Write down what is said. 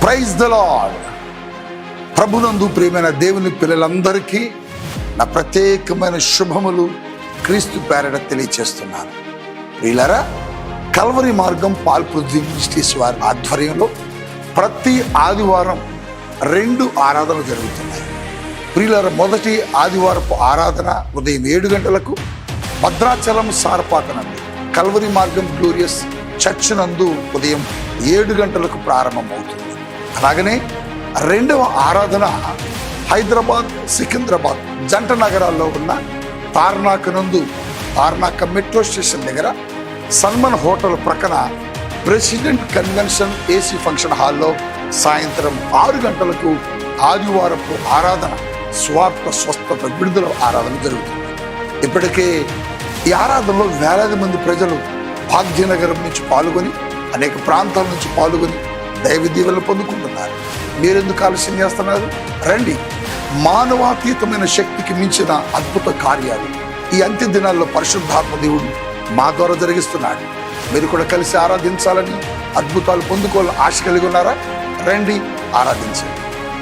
Praise the lord. ప్రభునందు ప్రియమైన దేవుని పిల్లలందరికీ నా ప్రత్యేకమైన శుభములు క్రీస్తు పేరట తెలియచేస్తున్నాను. ప్రియులారా, కల్వరి మార్గం పాల్పృథ్వీ మినిస్ట్రీస్ వారి ఆధ్వర్యంలో ప్రతి ఆదివారం 2 ఆరాధనలు జరుగుతున్నాయి. ప్రియులారా, మొదటి ఆదివారపు ఆరాధన ఉదయం 7 గంటలకు భద్రాచలం సారపాక నందు కల్వరి మార్గం గ్లోరియస్ చర్చ్ నందు ఉదయం 7 గంటలకు ప్రారంభమవుతుంది. అలాగనే 2వ ఆరాధన హైదరాబాద్, సికింద్రాబాద్ జంట నగరాల్లో ఉన్న తార్నాక నందు, తార్నాక మెట్రో స్టేషన్ దగ్గర సల్మాన్ హోటల్ ప్రక్కన ప్రెసిడెంట్ కన్వెన్షన్ ఏసీ ఫంక్షన్ హాల్లో సాయంత్రం 6 గంటలకు ఆదివారపు ఆరాధన స్వార్థ స్వస్థత విడుదల ఆరాధన జరుగుతుంది. ఇప్పటికే ఈ ఆరాధనలో వేలాది మంది ప్రజలు భాగ్యనగరం నుంచి పాల్గొని, అనేక ప్రాంతాల నుంచి పాల్గొని దైవ దీవెనలు పొందుకుంటున్నారు. మీరెందుకు ఆలస్యం చేస్తున్నారు? రండి. మానవాతీతమైన శక్తికి మించిన అద్భుత కార్యాలు ఈ అంత్య దినాల్లో పరిశుద్ధాత్మ దేవుడు మా ద్వారా జరిగిస్తున్నాడు. మీరు కూడా కలిసి ఆరాధించాలని, అద్భుతాలు పొందుకోవాలని ఆశ కలిగి ఉన్నారా? రండి, ఆరాధించండి.